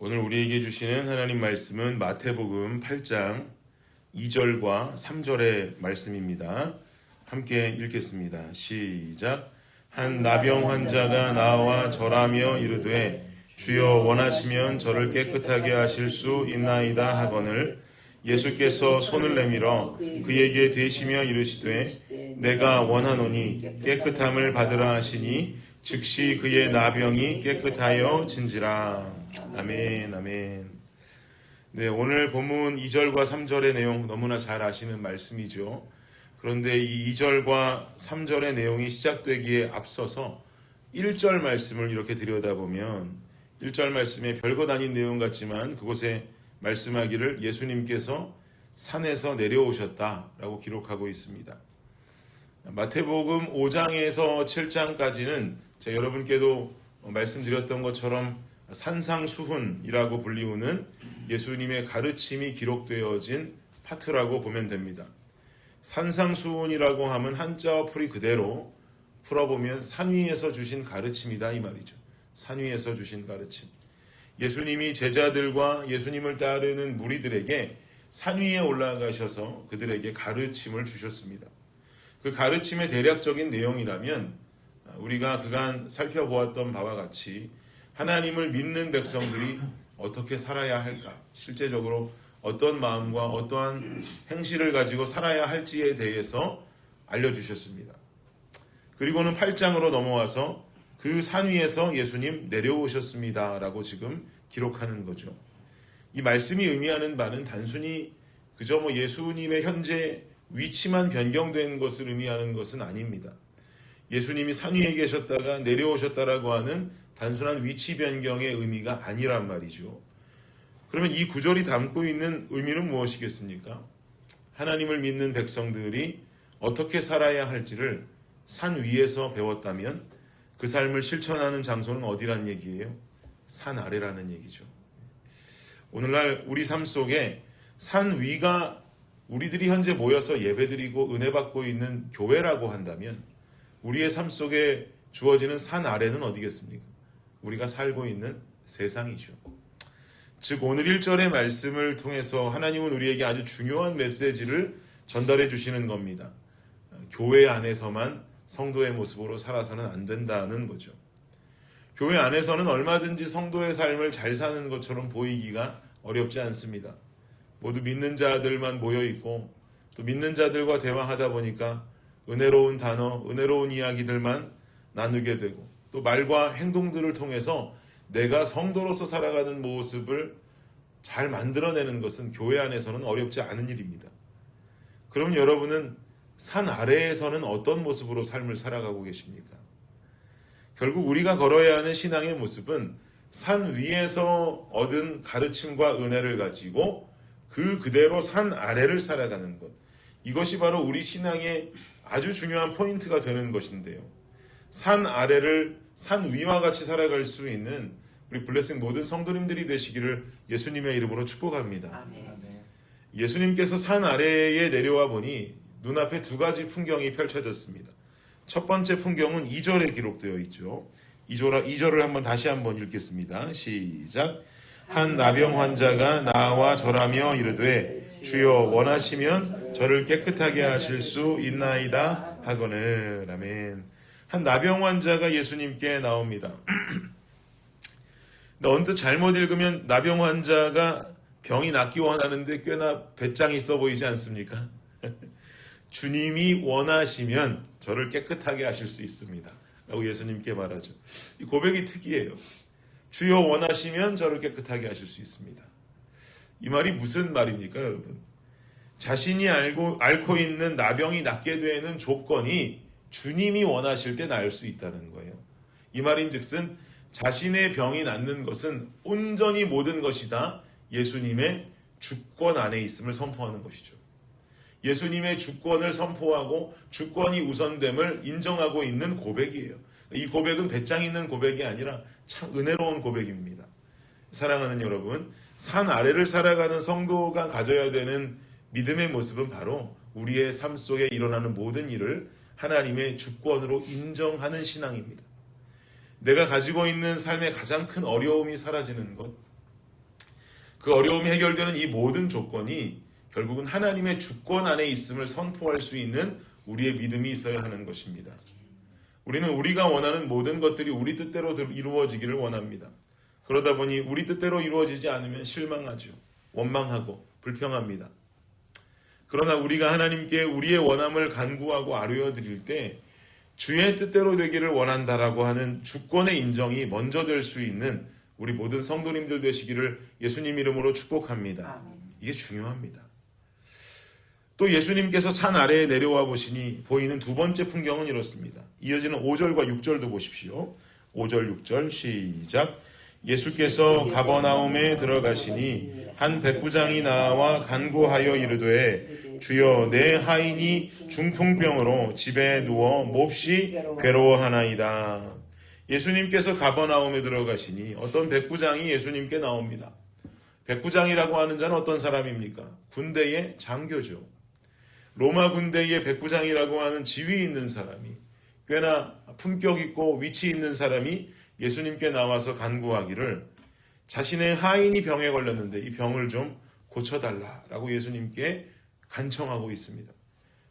오늘 우리에게 주시는 하나님 말씀은 마태복음 8장 2절과 3절의 말씀입니다. 함께 읽겠습니다. 시작. 한 나병 환자가 나와 절하며 이르되 주여 원하시면 저를 깨끗하게 하실 수 있나이다 하거늘 예수께서 손을 내밀어 그에게 대시며 이르시되 내가 원하노니 깨끗함을 받으라 하시니 즉시 그의 나병이 깨끗하여 진지라. 아멘, 아멘. 네, 오늘 본문 2절과 3절의 내용 너무나 잘 아시는 말씀이죠. 그런데 이 2절과 3절의 내용이 시작되기에 앞서서 1절 말씀을 이렇게 들여다보면 1절 말씀에 별것 아닌 내용 같지만 그곳에 말씀하기를 예수님께서 산에서 내려오셨다라고 기록하고 있습니다. 마태복음 5장에서 7장까지는 제가 여러분께도 말씀드렸던 것처럼 산상수훈이라고 불리우는 예수님의 가르침이 기록되어진 파트라고 보면 됩니다. 산상수훈이라고 하면 한자와 풀이 그대로 풀어보면 산 위에서 주신 가르침이다 이 말이죠. 산 위에서 주신 가르침. 예수님이 제자들과 예수님을 따르는 무리들에게 산 위에 올라가셔서 그들에게 가르침을 주셨습니다. 그 가르침의 대략적인 내용이라면 우리가 그간 살펴보았던 바와 같이 하나님을 믿는 백성들이 어떻게 살아야 할까? 실제적으로 어떤 마음과 어떠한 행실을 가지고 살아야 할지에 대해서 알려주셨습니다. 그리고는 8장으로 넘어와서 그 산 위에서 예수님 내려오셨습니다 라고 지금 기록하는 거죠. 이 말씀이 의미하는 바는 단순히 그저 예수님의 현재 위치만 변경된 것을 의미하는 것은 아닙니다. 예수님이 산 위에 계셨다가 내려오셨다라고 하는 단순한 위치 변경의 의미가 아니란 말이죠. 그러면 이 구절이 담고 있는 의미는 무엇이겠습니까? 하나님을 믿는 백성들이 어떻게 살아야 할지를 산 위에서 배웠다면 그 삶을 실천하는 장소는 어디란 얘기예요? 산 아래라는 얘기죠. 오늘날 우리 삶 속에 산 위가 우리들이 현재 모여서 예배드리고 은혜 받고 있는 교회라고 한다면 우리의 삶 속에 주어지는 산 아래는 어디겠습니까? 우리가 살고 있는 세상이죠. 즉 오늘 1절의 말씀을 통해서 하나님은 우리에게 아주 중요한 메시지를 전달해 주시는 겁니다. 교회 안에서만 성도의 모습으로 살아서는 안 된다는 거죠. 교회 안에서는 얼마든지 성도의 삶을 잘 사는 것처럼 보이기가 어렵지 않습니다. 모두 믿는 자들만 모여 있고 또 믿는 자들과 대화하다 보니까 은혜로운 단어, 은혜로운 이야기들만 나누게 되고 또 말과 행동들을 통해서 내가 성도로서 살아가는 모습을 잘 만들어내는 것은 교회 안에서는 어렵지 않은 일입니다. 그럼 여러분은 산 아래에서는 어떤 모습으로 삶을 살아가고 계십니까? 결국 우리가 걸어야 하는 신앙의 모습은 산 위에서 얻은 가르침과 은혜를 가지고 그대로 산 아래를 살아가는 것. 이것이 바로 우리 신앙의 아주 중요한 포인트가 되는 것인데요. 산 아래를 산 위와 같이 살아갈 수 있는 우리 블레싱 모든 성도님들이 되시기를 예수님의 이름으로 축복합니다. 아멘. 예수님께서 산 아래에 내려와 보니 눈앞에 두 가지 풍경이 펼쳐졌습니다. 첫 번째 풍경은 2절에 기록되어 있죠. 2절을 한번 다시 한번 읽겠습니다. 시작. 한 나병 환자가 나와 절하며 이르되 주여 원하시면 저를 깨끗하게 하실 수 있나이다 하거늘. 아멘. 한 나병 환자가 예수님께 나옵니다. 근데 언뜻 잘못 읽으면 나병 환자가 병이 낫기 원하는데 꽤나 배짱이 있어 보이지 않습니까? 주님이 원하시면 저를 깨끗하게 하실 수 있습니다 라고 예수님께 말하죠. 이 고백이 특이해요. 주여 원하시면 저를 깨끗하게 하실 수 있습니다. 이 말이 무슨 말입니까 여러분? 자신이 앓고 있는 나병이 낫게 되는 조건이 주님이 원하실 때 나을 수 있다는 거예요. 이 말인즉슨 자신의 병이 낫는 것은 온전히 모든 것이 다 예수님의 주권 안에 있음을 선포하는 것이죠. 예수님의 주권을 선포하고 주권이 우선됨을 인정하고 있는 고백이에요. 이 고백은 배짱 있는 고백이 아니라 참 은혜로운 고백입니다. 사랑하는 여러분, 산 아래를 살아가는 성도가 가져야 되는 믿음의 모습은 바로 우리의 삶 속에 일어나는 모든 일을 하나님의 주권으로 인정하는 신앙입니다. 내가 가지고 있는 삶의 가장 큰 어려움이 사라지는 것, 그 어려움이 해결되는 이 모든 조건이 결국은 하나님의 주권 안에 있음을 선포할 수 있는 우리의 믿음이 있어야 하는 것입니다. 우리는 우리가 원하는 모든 것들이 우리 뜻대로 이루어지기를 원합니다. 그러다 보니 우리 뜻대로 이루어지지 않으면 실망하죠. 원망하고 불평합니다. 그러나 우리가 하나님께 우리의 원함을 간구하고 아뢰어 드릴 때 주의 뜻대로 되기를 원한다라고 하는 주권의 인정이 먼저 될 수 있는 우리 모든 성도님들 되시기를 예수님 이름으로 축복합니다. 이게 중요합니다. 또 예수님께서 산 아래에 내려와 보시니 보이는 두 번째 풍경은 이렇습니다. 이어지는 5절과 6절도 보십시오. 5절 6절 시작. 예수께서 가버나움에 들어가시니 한 백부장이 나와 간구하여 이르되 주여 내 하인이 중풍병으로 집에 누워 몹시 괴로워하나이다. 예수님께서 가버나움에 들어가시니 어떤 백부장이 예수님께 나옵니다. 백부장이라고 하는 자는 어떤 사람입니까? 군대의 장교죠. 로마 군대의 백부장이라고 하는 지위 있는 사람이, 꽤나 품격 있고 위치 있는 사람이 예수님께 나와서 간구하기를 자신의 하인이 병에 걸렸는데 이 병을 좀 고쳐달라라고 예수님께 간청하고 있습니다.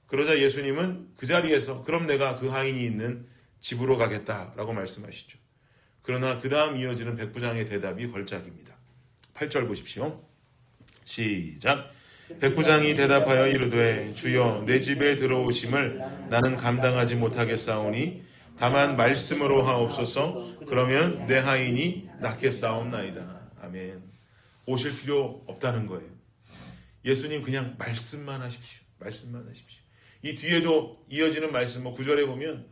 그러자 예수님은 그 자리에서 그럼 내가 그 하인이 있는 집으로 가겠다라고 말씀하시죠. 그러나 그 다음 이어지는 백부장의 대답이 걸작입니다. 8절 보십시오. 시작. 백부장이 대답하여 이르되 주여 내 집에 들어오심을 나는 감당하지 못하겠사오니 다만 말씀으로 하옵소서. 그러면 내 하인이 낫겠사옵나이다. 아멘. 오실 필요 없다는 거예요. 예수님 그냥 말씀만 하십시오. 말씀만 하십시오. 이 뒤에도 이어지는 말씀 9절에 보면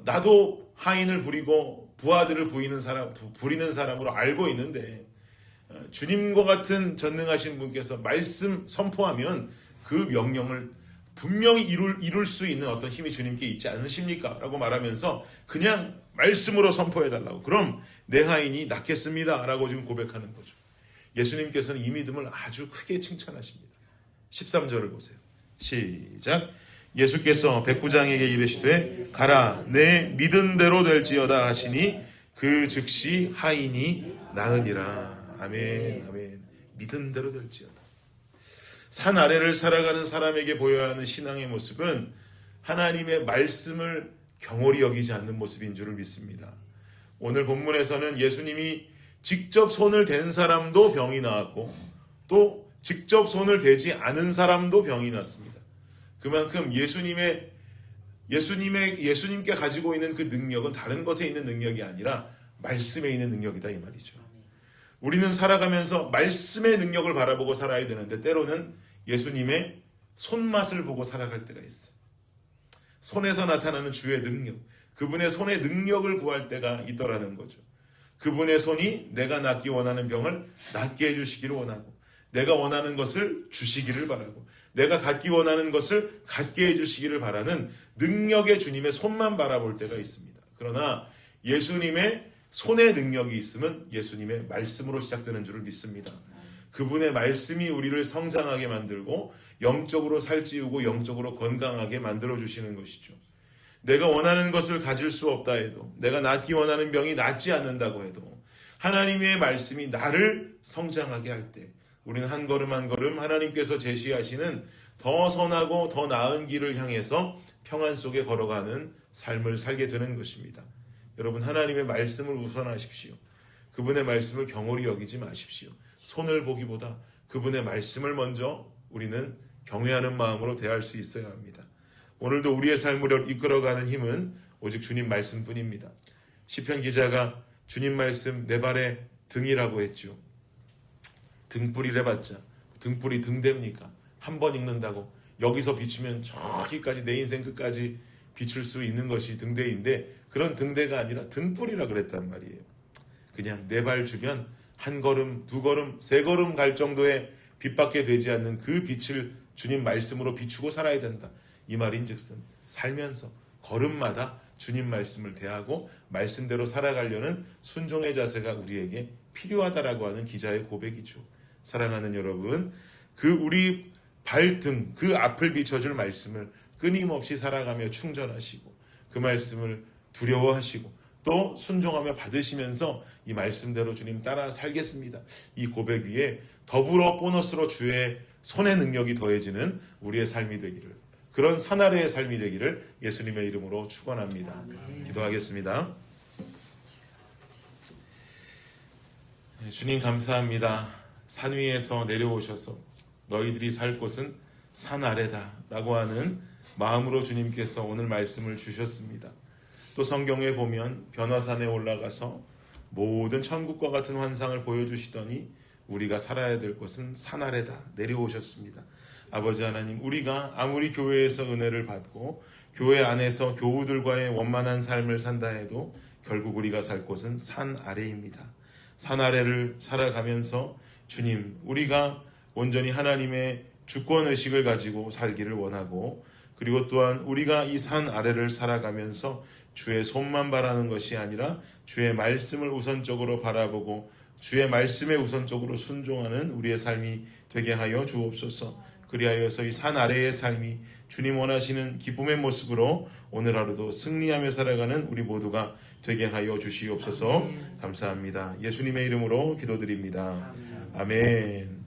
나도 하인을 부리고 부하들을 부리는 사람으로 알고 있는데 주님과 같은 전능하신 분께서 말씀 선포하면 그 명령을 분명히 이룰 수 있는 어떤 힘이 주님께 있지 않으십니까? 라고 말하면서 그냥 말씀으로 선포해달라고. 그럼 내 하인이 낫겠습니다. 라고 지금 고백하는 거죠. 예수님께서는 이 믿음을 아주 크게 칭찬하십니다. 13절을 보세요. 시작. 예수께서 백부장에게 이르시되 가라 내 믿은 대로 될지어다 하시니 그 즉시 하인이 나으니라. 아멘. 아멘. 믿은 대로 될지어다. 산 아래를 살아가는 사람에게 보여야 하는 신앙의 모습은 하나님의 말씀을 경홀히 여기지 않는 모습인 줄을 믿습니다. 오늘 본문에서는 예수님이 직접 손을 댄 사람도 병이 나았고 또 직접 손을 대지 않은 사람도 병이 났습니다. 그만큼 예수님께 가지고 있는 그 능력은 다른 것에 있는 능력이 아니라 말씀에 있는 능력이다 이 말이죠. 우리는 살아가면서 말씀의 능력을 바라보고 살아야 되는데 때로는 예수님의 손맛을 보고 살아갈 때가 있어요. 손에서 나타나는 주의 능력, 그분의 손의 능력을 구할 때가 있더라는 거죠. 그분의 손이 내가 낫기 원하는 병을 낫게 해주시기를 원하고 내가 원하는 것을 주시기를 바라고 내가 갖기 원하는 것을 갖게 해주시기를 바라는 능력의 주님의 손만 바라볼 때가 있습니다. 그러나 예수님의 손의 능력이 있으면 예수님의 말씀으로 시작되는 줄을 믿습니다. 그분의 말씀이 우리를 성장하게 만들고 영적으로 살찌우고 영적으로 건강하게 만들어주시는 것이죠. 내가 원하는 것을 가질 수 없다 해도 내가 낫기 원하는 병이 낫지 않는다고 해도 하나님의 말씀이 나를 성장하게 할 때 우리는 한 걸음 한 걸음 하나님께서 제시하시는 더 선하고 더 나은 길을 향해서 평안 속에 걸어가는 삶을 살게 되는 것입니다. 여러분 하나님의 말씀을 우선하십시오. 그분의 말씀을 경홀히 여기지 마십시오. 손을 보기보다 그분의 말씀을 먼저 우리는 경외하는 마음으로 대할 수 있어야 합니다. 오늘도 우리의 삶을 이끌어가는 힘은 오직 주님 말씀뿐입니다. 시편 기자가 주님 말씀 내 발의 등이라고 했죠. 등불이래 봤자 등불이 등대입니까? 한 번 읽는다고 여기서 비추면 저기까지 내 인생 끝까지 비출 수 있는 것이 등대인데 그런 등대가 아니라 등불이라 그랬단 말이에요. 그냥 내 발 주변 한 걸음, 두 걸음, 세 걸음 갈 정도의 빛밖에 되지 않는 그 빛을 주님 말씀으로 비추고 살아야 된다. 이 말인즉슨 살면서 걸음마다 주님 말씀을 대하고 말씀대로 살아가려는 순종의 자세가 우리에게 필요하다라고 하는 기자의 고백이죠. 사랑하는 여러분, 그 우리 발등, 그 앞을 비춰줄 말씀을 끊임없이 살아가며 충전하시고 그 말씀을 두려워하시고 또 순종하며 받으시면서 이 말씀대로 주님 따라 살겠습니다. 이 고백 위에 더불어 보너스로 주의 손의 능력이 더해지는 우리의 삶이 되기를, 그런 산 아래의 삶이 되기를 예수님의 이름으로 축원합니다. 기도하겠습니다. 주님 감사합니다. 산 위에서 내려오셔서 너희들이 살 곳은 산 아래다 라고 하는 마음으로 주님께서 오늘 말씀을 주셨습니다. 또 성경에 보면 변화산에 올라가서 모든 천국과 같은 환상을 보여주시더니 우리가 살아야 될 곳은 산 아래다 내려오셨습니다. 아버지 하나님, 우리가 아무리 교회에서 은혜를 받고 교회 안에서 교우들과의 원만한 삶을 산다 해도 결국 우리가 살 곳은 산 아래입니다. 산 아래를 살아가면서 주님, 우리가 온전히 하나님의 주권의식을 가지고 살기를 원하고, 그리고 또한 우리가 이 산 아래를 살아가면서 주의 손만 바라는 것이 아니라 주의 말씀을 우선적으로 바라보고 주의 말씀에 우선적으로 순종하는 우리의 삶이 되게 하여 주옵소서. 그리하여서 이 산 아래의 삶이 주님 원하시는 기쁨의 모습으로 오늘 하루도 승리하며 살아가는 우리 모두가 되게 하여 주시옵소서. 감사합니다. 예수님의 이름으로 기도드립니다. 아멘.